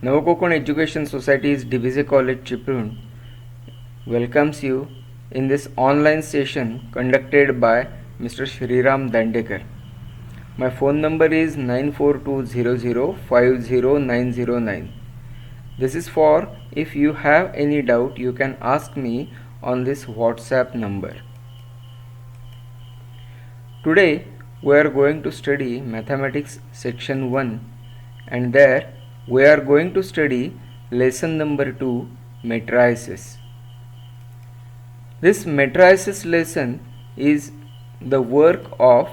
Navakokon Education Society's Divize College Chiprun welcomes you in this online session conducted by Mr. Shriram Dandekar. My phone number is 9420050909. This is for if you have any doubt you can ask me on this WhatsApp number. Today we are going to study Mathematics section 1 and there we are going to study lesson number 2, matrices. This matrices lesson is the work of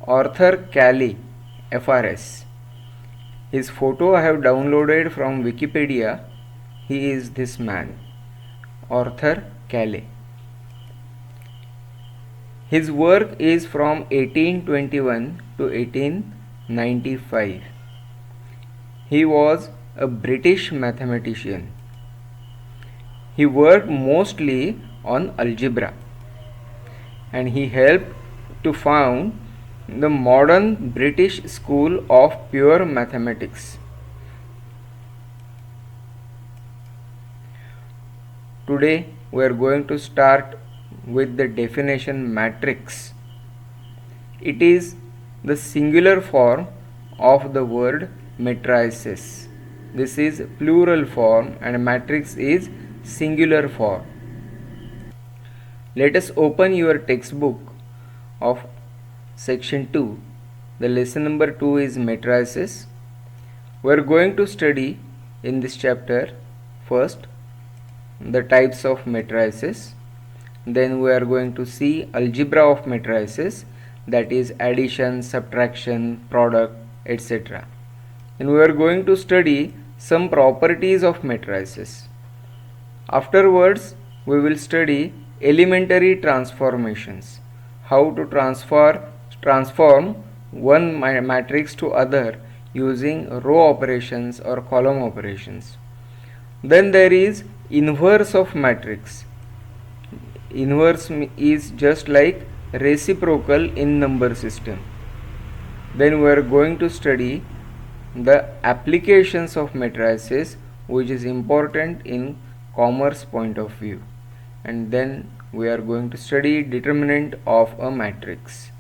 Arthur Cayley, FRS. His photo I have downloaded from Wikipedia. He is this man, Arthur Cayley. His work is from 1821 to 1895. He was a British mathematician. He worked mostly on algebra and he helped to found the modern British school of pure mathematics. Today we are going to start with the definition matrix. It is the singular form of the word matrices. This is plural form and matrix is singular form. Let us open your textbook of section 2. The lesson number 2 is matrices. We are going to study in this chapter first the types of matrices. Then we are going to see algebra of matrices, that is addition, subtraction, product, etc. And we are going to study some properties of matrices. Afterwards we will study elementary transformations, how to transform one matrix to other using row operations or column operations. Then there is inverse of matrix. Inverse is just like reciprocal in number system. Then we are going to study the applications of matrices, which is important in commerce point of view. And then we are going to study determinant of a matrix.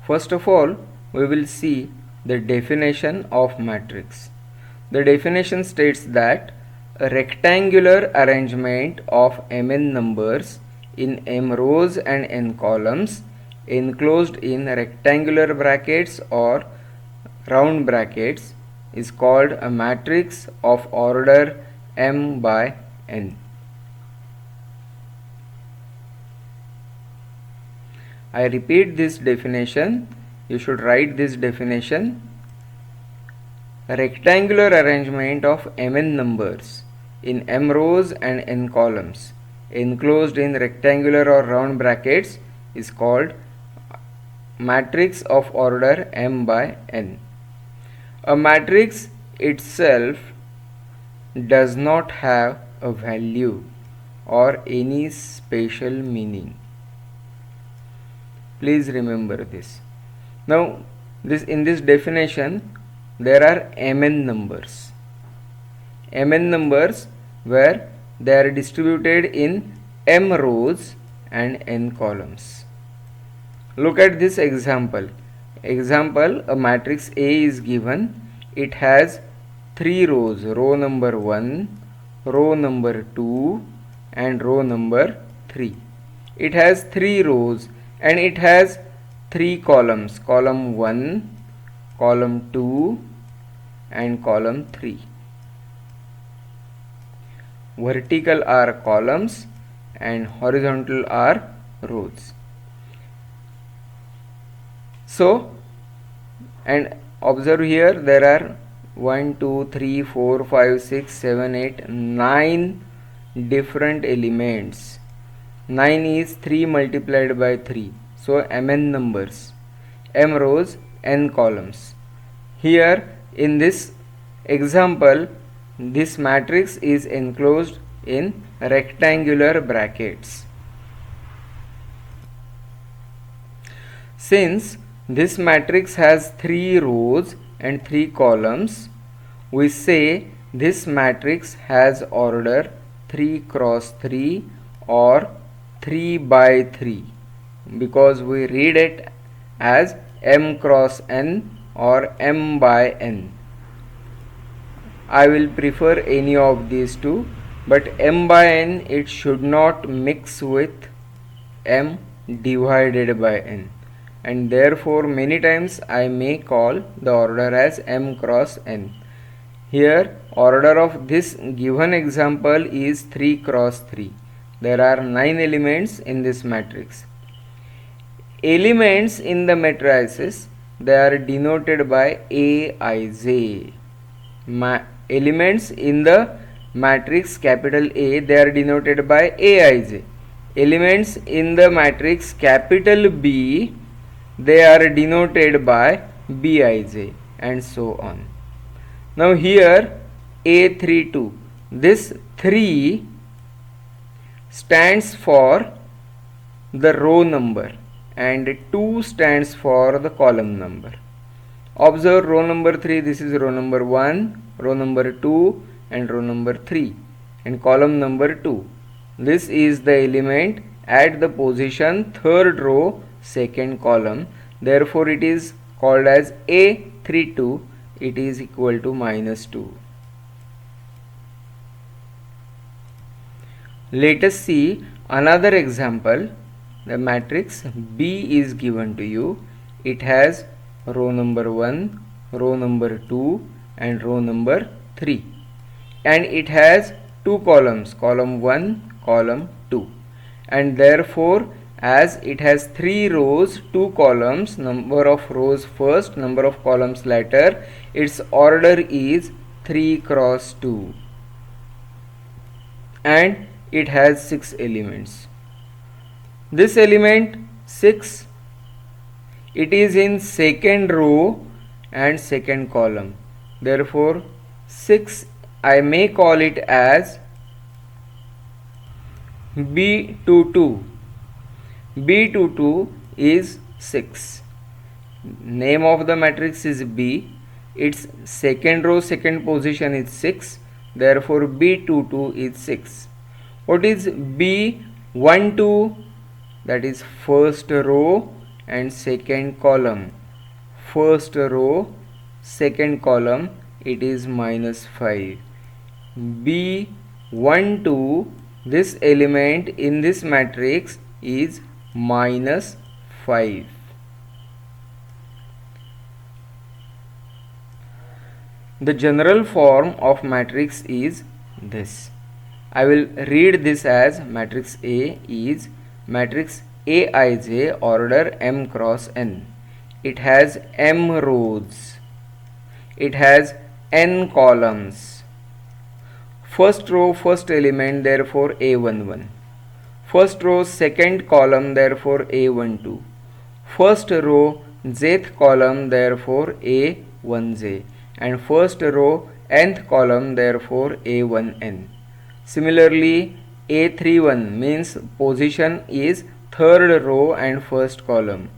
First of all, we will see the definition of matrix. The definition states that a rectangular arrangement of mn numbers in m rows and n columns enclosed in rectangular brackets or round brackets is called a matrix of order m by n. I repeat this definition. You should write this definition. A rectangular arrangement of mn numbers in m rows and n columns enclosed in rectangular or round brackets is called matrix of order m by n. A matrix itself does not have a value or any special meaning. Please remember this. Now in this definition there are mn numbers. Mn numbers where they are distributed in m rows and n columns. Look at this example. A matrix A is given. It has 3 rows, row number 1, row number 2 and row number 3. It has 3 rows and it has 3 columns, column 1, column 2 and column 3. Vertical are columns and horizontal are rows. So, and observe here there are 1, 2, 3, 4, 5, 6, 7, 8, 9 different elements. 9 is 3 multiplied by 3. So mn numbers, m rows, n columns. Here in this example, this matrix is enclosed in rectangular brackets. Since this matrix has 3 rows and 3 columns, we say this matrix has order 3 cross 3 or 3 by 3, because we read it as m cross n or m by n. I will prefer any of these two, but m by n, it should not mix with m divided by n, and therefore many times I may call the order as m cross n. Here order of this given example is 3 cross 3. There are 9 elements in this matrix. Elements in the matrices, they are denoted by Aij. Elements in the matrix capital A, they are denoted by Aij. Elements in the matrix capital B, they are denoted by Bij, and so on. Now here A32, this 3 stands for the row number and 2 stands for the column number. Observe row number 3, this is row number 1, row number 2 and row number 3, and column number 2. This is the element at the position 3rd row 2nd column. Therefore it is called as A32. It is equal to -2. Let us see another example. The matrix B is given to you. It has row number 1, row number 2 and row number 3, and it has 2 columns, column 1, column 2, and therefore as it has 3 rows, 2 columns, number of rows first, number of columns later, its order is 3 cross 2, and it has 6 elements. This element 6, it is in 2nd row and 2nd column. Therefore 6, I may call it as B22. B22 is 6. Name of the matrix is B. Its 2nd row 2nd position is 6. Therefore B22 is 6. What is B12? That is 1st row and 2nd column. 1st row 2nd column, it is -5. B12, this element in this matrix is -5. The general form of matrix is this. I will read this as matrix A is matrix Aij, order m cross n. It has m rows. It has n columns. First row first element, therefore A11. First row 2nd column, therefore A12. First row jth column, therefore A1j, and first row nth column, therefore A1n. Similarly A31 means position is 3rd row and 1st column.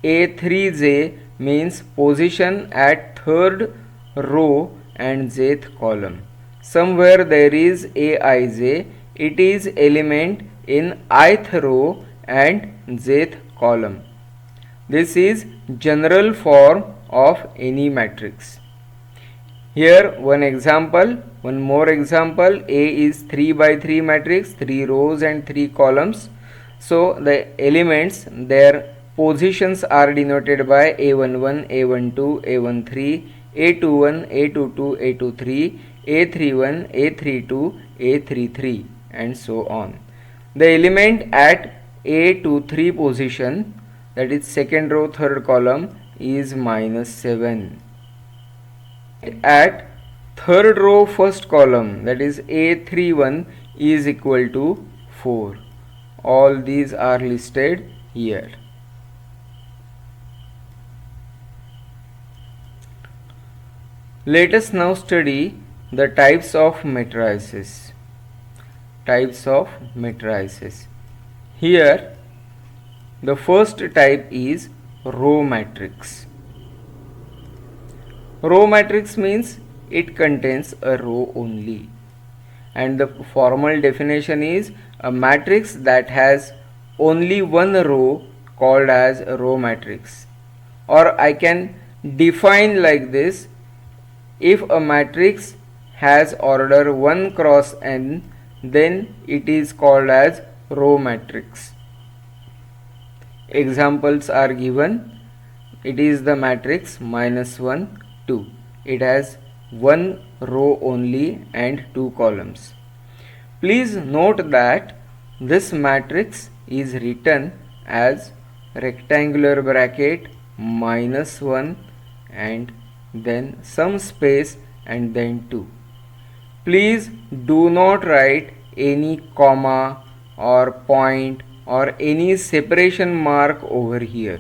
A3j means position at 3rd row and jth column. Somewhere there is Aij, it is element in ith row and jth column. This is general form of any matrix. Here one example, one more example. A is 3 by 3 matrix, 3 rows and 3 columns. So the elements, their positions are denoted by A11, A12, A13, A21, A22, A23, A31, A32, A33, and so on. The element at A23 position, that is 2nd row 3rd column, is -7. At 3rd row 1st column, that is A31, is equal to 4. All these are listed here. Let us now study the types of matrices. Types of matrices. Here the first type is row matrix. Row matrix means it contains a row only. And the formal definition is a matrix that has only one row called as a row matrix. Or I can define like this: if a matrix has order 1 cross n, then it is called as row matrix. Examples are given. It is the matrix -1, 2. It has one row only and two columns. Please note that this matrix is written as rectangular bracket -1 and then some space and then 2. Please do not write any comma or point or any separation mark over here.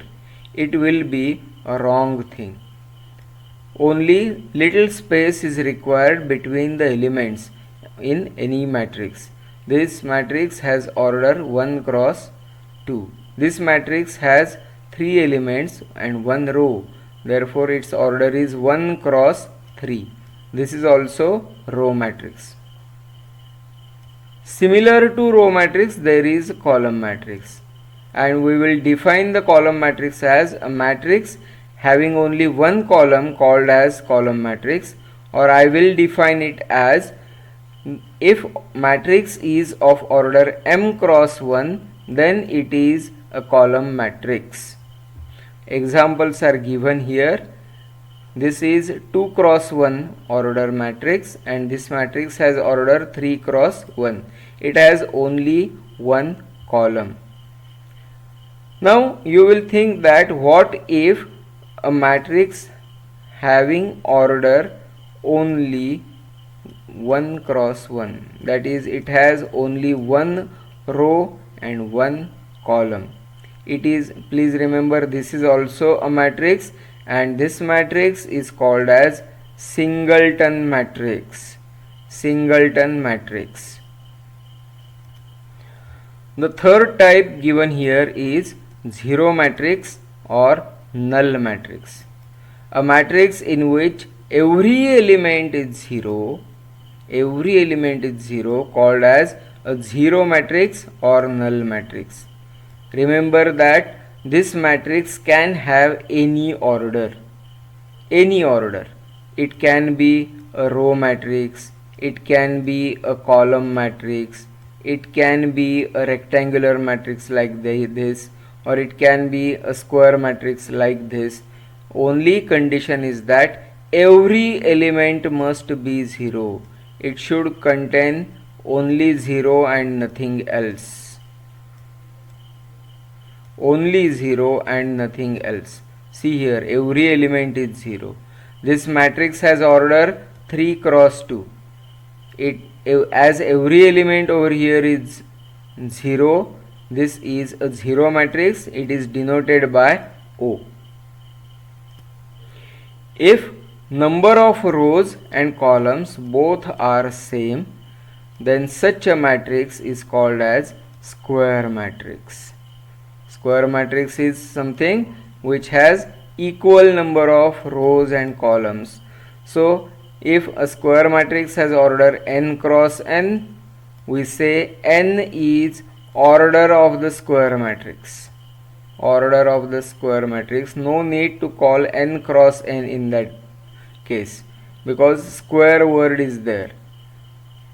It will be a wrong thing. Only little space is required between the elements in any matrix. This matrix has order 1 cross 2. This matrix has 3 elements and 1 row. Therefore, its order is 1 cross 3. This is also row matrix. Similar to row matrix, there is column matrix. And we will define the column matrix as a matrix having only one column called as column matrix, or I will define it as if matrix is of order m cross 1, then it is a column matrix. Examples are given here. This is 2 cross 1 order matrix and this matrix has order 3 cross 1. It has only one column. Now you will think that what if a matrix having order only 1 cross 1, that is it has only one row and one column. It is, please remember, this is also a matrix and this matrix is called as singleton matrix. Singleton matrix. The third type given here is zero matrix or null matrix. A matrix in which every element is zero, called as a zero matrix or null matrix. Remember that this matrix can have any order. It can be a row matrix, it can be a column matrix, it can be a rectangular matrix like this, or it can be a square matrix like this. Only condition is that every element must be zero. It should contain only zero and nothing else. Only zero and nothing else. See here, every element is zero. This matrix has order 3 cross 2. As every element over here is 0, this is a zero matrix. It is denoted by O. If number of rows and columns both are same, then such a matrix is called as square matrix. Square matrix is something which has equal number of rows and columns. So if a square matrix has order n cross n, we say n is order of the square matrix. Order of the square matrix. No need to call n cross n in that case because square word is there.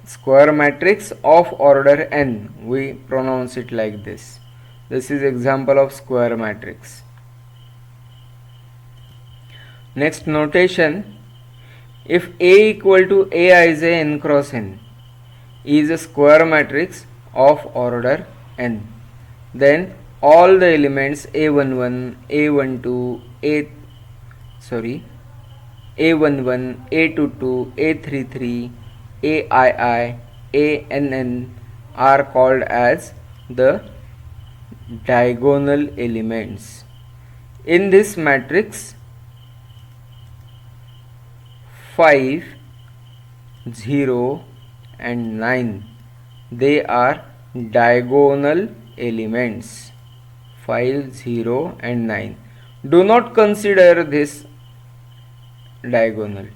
Square matrix of order n, we pronounce it like this. This is example of square matrix. Next notation: if A equal to Aij n cross n is a square matrix of order n, then all the elements A11, A12, A11, A22, A33, Aii, Ann are called as the diagonal elements. In this matrix, 5, 0 and 9, they are diagonal elements. 5, 0 and 9. Do not consider this diagonal.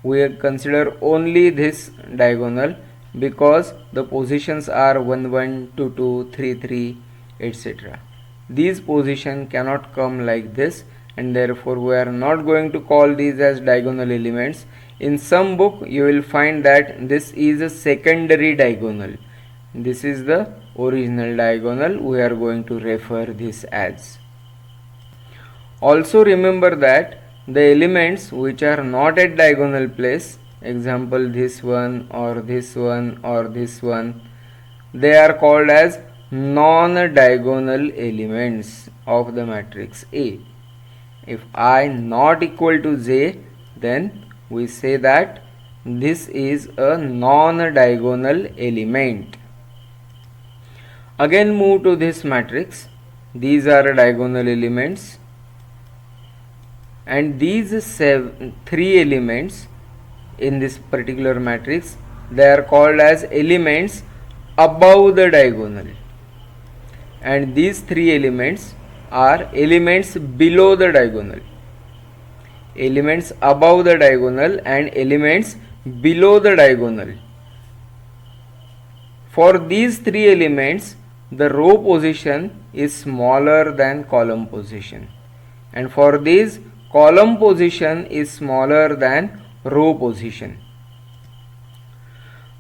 we consider only this diagonal because the positions are 1 1, 2 2, 3 3, etc. These positions cannot come like this, and therefore we are not going to call these as diagonal elements. In some book you will find that this is a secondary diagonal. This is the original diagonal. We are going to refer this as. Also remember that the elements which are not at diagonal place, example this one or this one or this one, they are called as non-diagonal elements of the matrix A. If I not equal to j, then we say that this is a non-diagonal element. Again move to this matrix. These are diagonal elements, and these three elements in this particular matrix, they are called as elements above the diagonal, and these three elements are elements below the diagonal. Elements above the diagonal and elements below the diagonal. For these three elements, the row position is smaller than column position, and for these, column position is smaller than row position.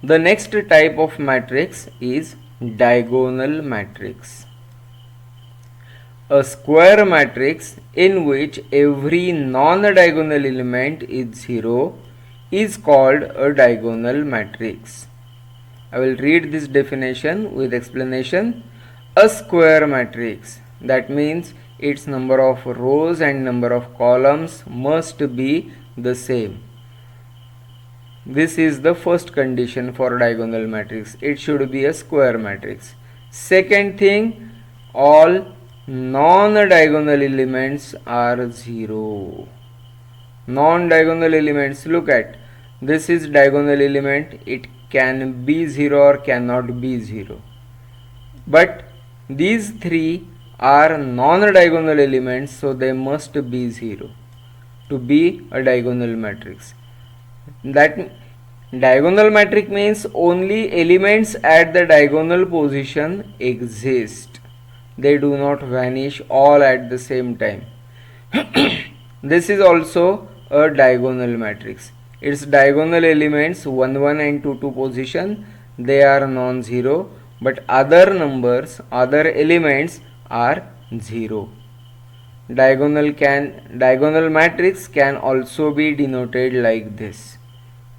The next type of matrix is diagonal matrix. A square matrix in which every non-diagonal element is 0 is called a diagonal matrix. I will read this definition with explanation. A square matrix, that means its number of rows and number of columns must be the same. This is the first condition for diagonal matrix. It should be a square matrix. Second thing, all non-diagonal elements are 0. Non-diagonal elements, look at, this is diagonal element. It can be 0 or cannot be 0. But these three are non-diagonal elements, so they must be 0 to be a diagonal matrix. That diagonal matrix means only elements at the diagonal position exist. They do not vanish all at the same time. This is also a diagonal matrix. Its diagonal elements 1 1 and 2 2 position, they are non-zero, but other numbers, other elements are 0. Diagonal matrix can also be denoted like this.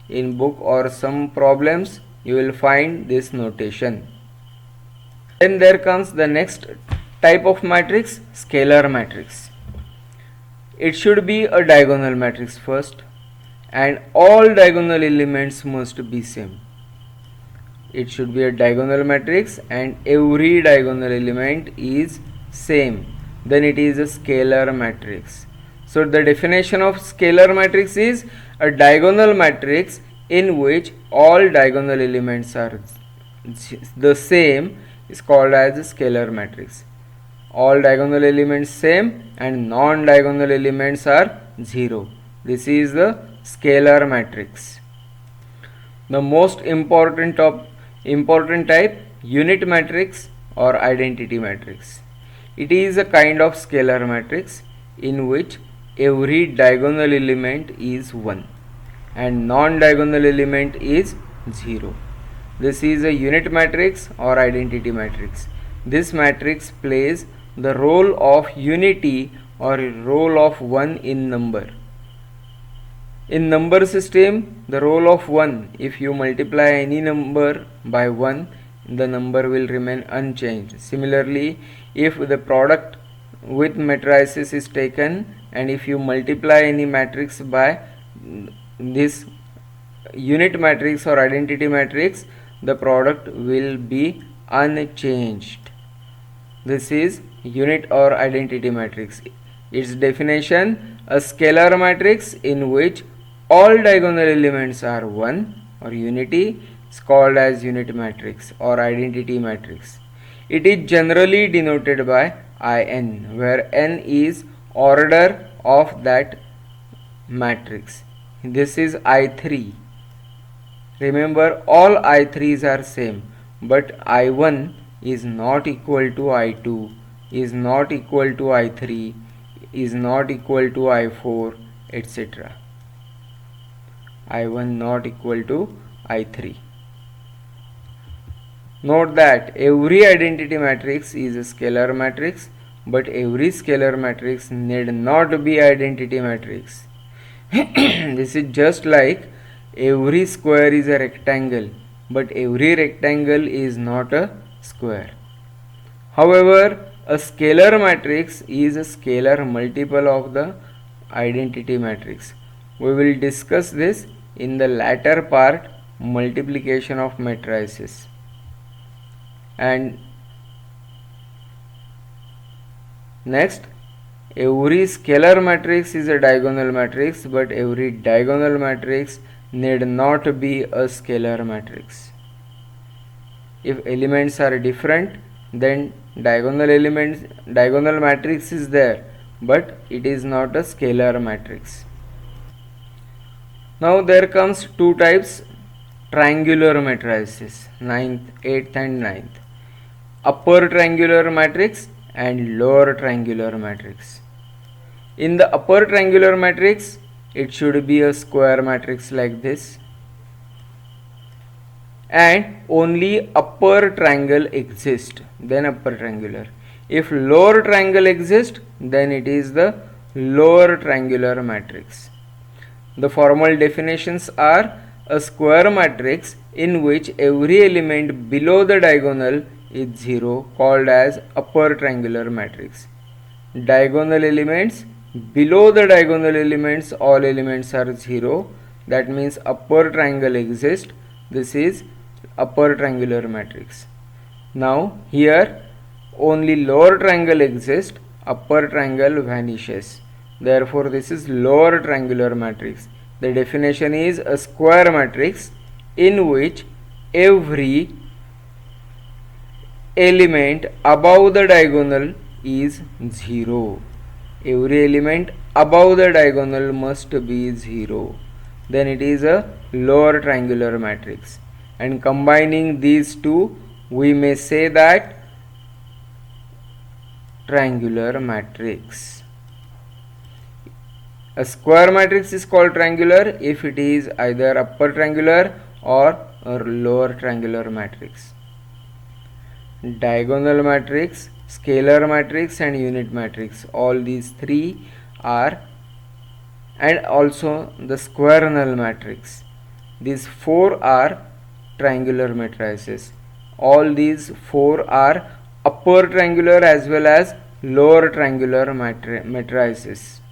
In book or some problems you will find this notation. Then there comes the next type of matrix, scalar matrix. It should be a diagonal matrix first, and all diagonal elements must be same. It should be a diagonal matrix and every diagonal element is same. Then it is a scalar matrix. So the definition of scalar matrix is a diagonal matrix in which all diagonal elements are the same is called as a scalar matrix. All diagonal elements same and non-diagonal elements are 0. This is the scalar matrix. The most important type, unit matrix or identity matrix. It is a kind of scalar matrix in which every diagonal element is 1 and non-diagonal element is 0. This is a unit matrix or identity matrix. This matrix plays the role of unity or role of 1 in number. In number system, the role of 1, if you multiply any number by 1, the number will remain unchanged. Similarly, if the product with matrices is taken and if you multiply any matrix by this unit matrix or identity matrix, the product will be unchanged. This is unit or identity matrix. Its definition, a scalar matrix in which all diagonal elements are 1 or unity is called as unit matrix or identity matrix. It is generally denoted by IN, where N is order of that matrix. this is I3. Remember, all I3s are same, but I1 is not equal to I2, is not equal to I3, is not equal to I4, etc. I1 not equal to I3. Note that every identity matrix is a scalar matrix, but every scalar matrix need not be identity matrix. This is just like every square is a rectangle, but every rectangle is not a square. However, a scalar matrix is a scalar multiple of the identity matrix. We will discuss this in the latter part, multiplication of matrices. And next, every scalar matrix is a diagonal matrix, but every diagonal matrix need not be a scalar matrix. If elements are different, then diagonal matrix is there, but it is not a scalar matrix. Now there comes two types, triangular matrices, 9th, 8th and 9th. Upper triangular matrix and lower triangular matrix. In the upper triangular matrix, it should be a square matrix like this, and only upper triangle exists, then upper triangular. If lower triangle exists, then it is the lower triangular matrix. The formal definitions are a square matrix in which every element below the diagonal is 0, called as upper triangular matrix. Diagonal elements below the diagonal elements, all elements are 0, that means upper triangle exists. This is upper triangular matrix. Now here only lower triangle exists, upper triangle vanishes. Therefore this is lower triangular matrix. The definition is a square matrix in which every element above the diagonal is 0. Every element above the diagonal must be 0. Then it is a lower triangular matrix. And combining these two, we may say that triangular matrix. A square matrix is called triangular if it is either upper triangular or lower triangular matrix. Diagonal matrix, scalar matrix and unit matrix, all these three are, and also the square null matrix. These four are triangular matrices. All these four are upper triangular as well as lower triangular matrices.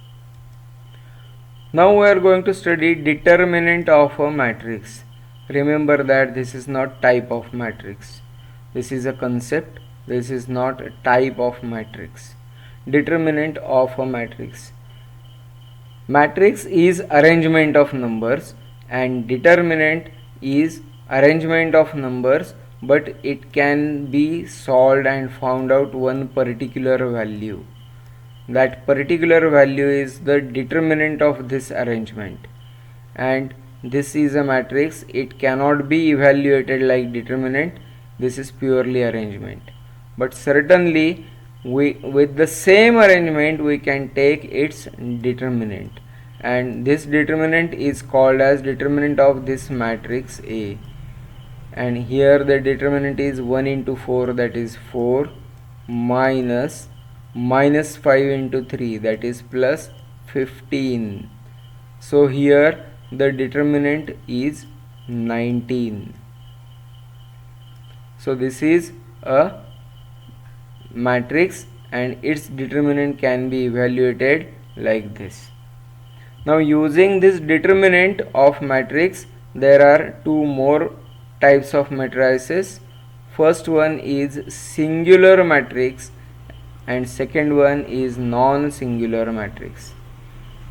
Now we are going to study determinant of a matrix. Remember that this is not type of matrix. This is a concept. This is not a type of matrix. Determinant of a matrix. Matrix is arrangement of numbers and determinant is arrangement of numbers, but it can be solved and found out one particular value. That particular value is the determinant of this arrangement, and this is a matrix. It cannot be evaluated like determinant. This is purely arrangement, but certainly with the same arrangement we can take its determinant, and this determinant is called as determinant of this matrix A. And here the determinant is 1 into 4, that is 4, minus 5 into 3, that is plus 15. So here the determinant is 19. So this is a matrix and its determinant can be evaluated like this. Now using this determinant of matrix, there are two more types of matrices. First one is singular matrix and second one is non-singular matrix.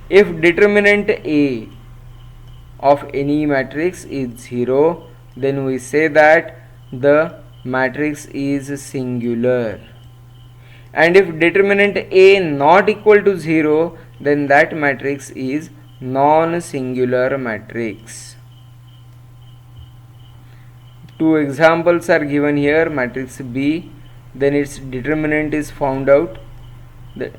If determinant A of any matrix is 0, then we say that the matrix is singular, and if determinant A not equal to 0, then that matrix is non-singular matrix. Two examples are given here. Matrix B, then its determinant is found out.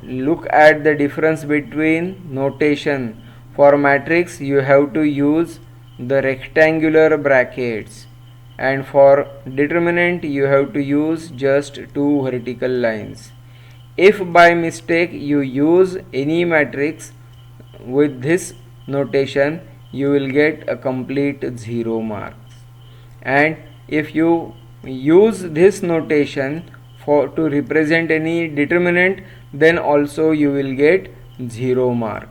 Look at the difference between notation. For matrix you have to use the rectangular brackets, and for determinant you have to use just two vertical lines. If by mistake you use any matrix with this notation, you will get a complete 0 marks. And if you use this notation for to represent any determinant, then also you will get 0 mark.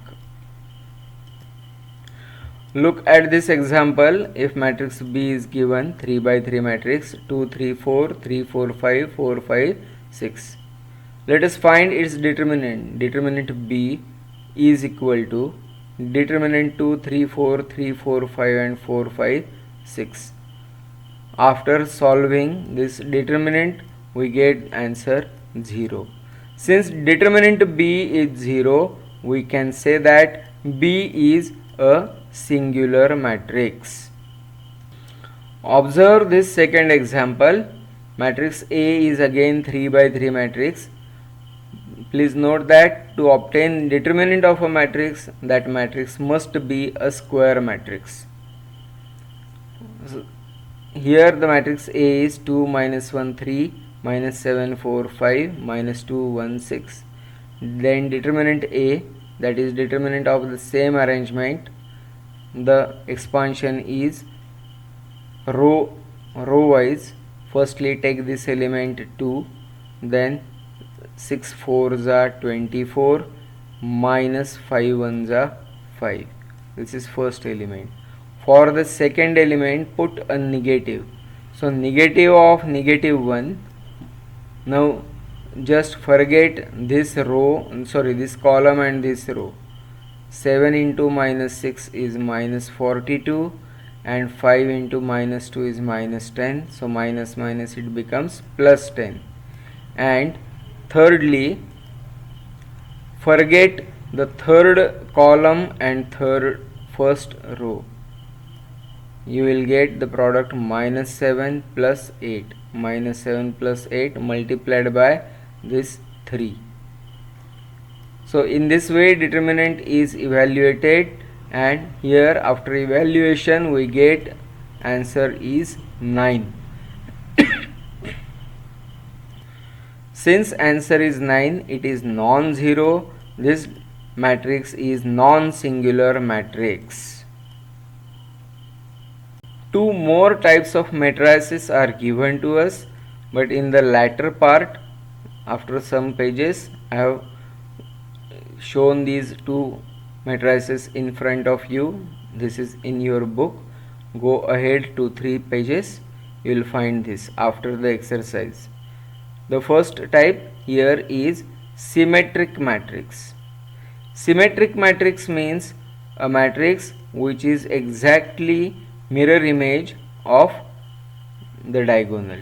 Look at this example. If matrix B is given 3 by 3 matrix 2 3 4 3 4 5 4 5 6, let us find its determinant. Determinant B is equal to determinant 2 3 4 3 4 5 and 4 5 6. After solving this determinant, we get answer 0. Since determinant B is 0, we can say that B is a singular matrix. Observe this second example. Matrix A is again 3 by 3 matrix. Please note that to obtain determinant of a matrix, that matrix must be a square matrix. So, here the matrix A is 2 minus 1 3 minus 7 4 5 minus 2 1 6. Then determinant A, that is determinant of the same arrangement, the expansion is row wise. Firstly take this element 2, then 6 4s are 24 minus 5 1s are 5. This is first element. For the second element, put a negative. So negative of negative 1. Now just forget this row, this column and this row. 7 into minus 6 is minus 42, and 5 into minus 2 is minus 10. So minus minus it becomes plus 10. And thirdly, forget the third column and first row. You will get the product minus 7 plus 8. Minus 7 plus 8 multiplied by this 3. So in this way determinant is evaluated, and here after evaluation we get answer is 9. Since answer is 9, it is non-zero. This matrix is non-singular matrix. Two more types of matrices are given to us, but in the latter part, after some pages, I have shown these two matrices in front of you. This is in your book. Go ahead 2-3 pages, you will find this after the exercise. The first type here is symmetric matrix. Symmetric matrix means a matrix which is exactly mirror image of the diagonal.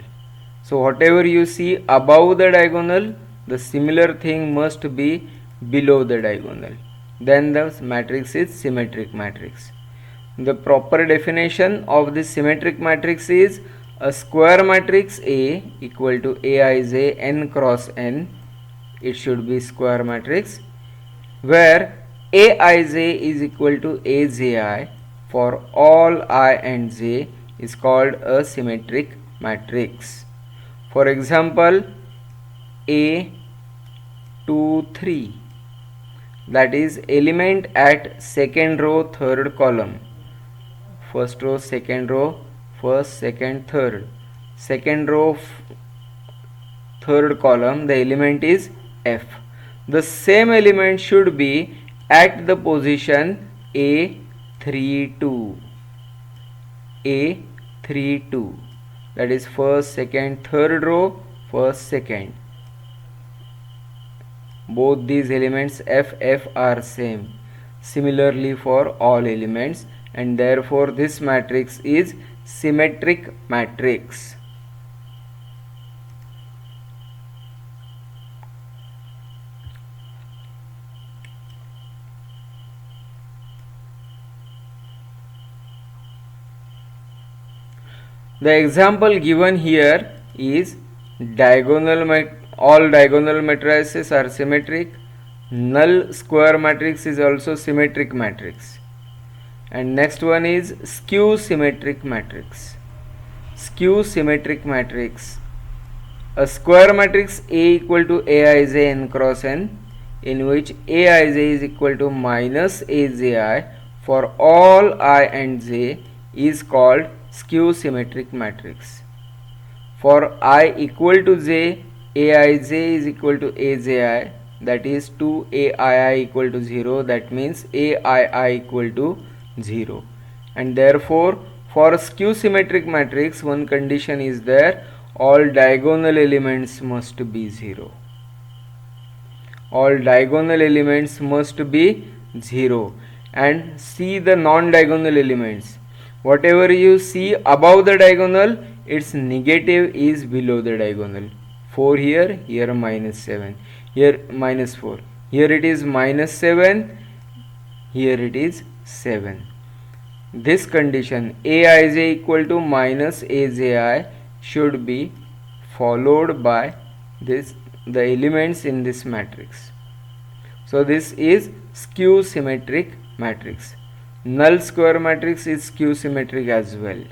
So whatever you see above the diagonal, the similar thing must be below the diagonal. Then the matrix is symmetric matrix. The proper definition of this symmetric matrix is a square matrix A equal to Aij n cross n. It should be square matrix where Aij is equal to Aji for all I and j is called a symmetric matrix. For example, A 2 3, that is element at second row third column. First row second row, first second third. Second row third column, the element is F. The same element should be at the position A 3 2. A 3 2, that is first second third row, first second. Both these elements F F are same. Similarly for all elements, and therefore this matrix is symmetric matrix. The example given here is all diagonal matrices are symmetric. Null square matrix is also symmetric matrix. And next one is skew symmetric matrix. Skew symmetric matrix. A square matrix A equal to Aij n cross n, in which Aij is equal to minus Aji for all I and j, is called skew symmetric matrix. For I equal to j, Aij is equal to Aji, that is 2Aii equal to 0, that means Aii equal to 0. And therefore for skew symmetric matrix one condition is there: all diagonal elements must be 0. All diagonal elements must be 0. And see the non-diagonal elements. Whatever you see above the diagonal, its negative is below the diagonal. 4 here, here minus 7, here minus 4, here it is minus 7, here it is 7. This condition Aij equal to minus Aji should be followed by the elements in this matrix. So this is skew symmetric matrix. Null square matrix is skew symmetric as well.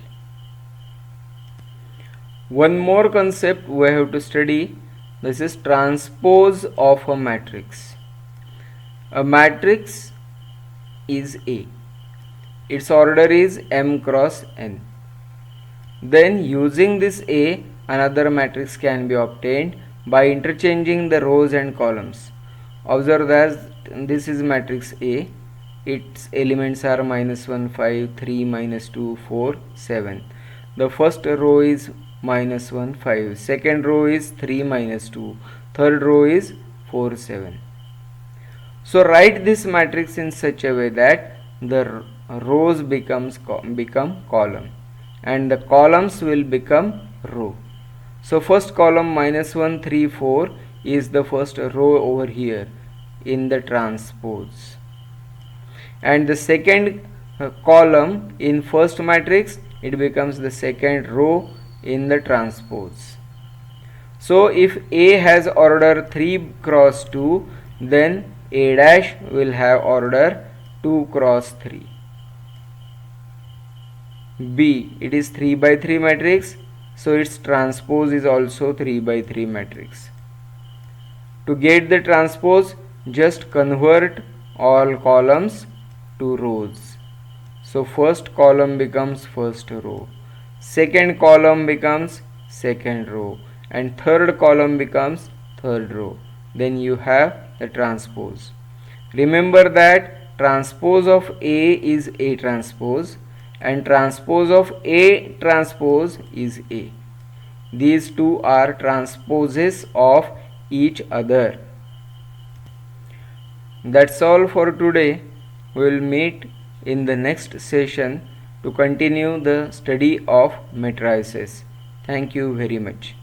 One more concept we have to study. This is transpose of a matrix. A matrix is A. Its order is m cross n. Then using this A, another matrix can be obtained by interchanging the rows and columns. Observe that this is matrix A. Its elements are minus 1, 5, 3, minus 2, 4, 7. The first row is minus 1, 5. Second row is 3, minus 2. Third row is 4, 7. So write this matrix in such a way that the rows become column and the columns will become row. So first column minus 1, 3, 4 is the first row over here in the transpose. And the second column in first matrix, it becomes the second row in the transpose. So if A has order 3 cross 2, then A dash will have order 2 cross 3. B, it is 3 by 3 matrix, so its transpose is also 3 by 3 matrix. To get the transpose, just convert all columns to rows. So first column becomes first row, second column becomes second row, and third column becomes third row. Then you have the transpose. Remember that transpose of A is A transpose and transpose of A transpose is A. These two are transposes of each other. That's all for today. We will meet in the next session to continue the study of matrices. Thank you very much.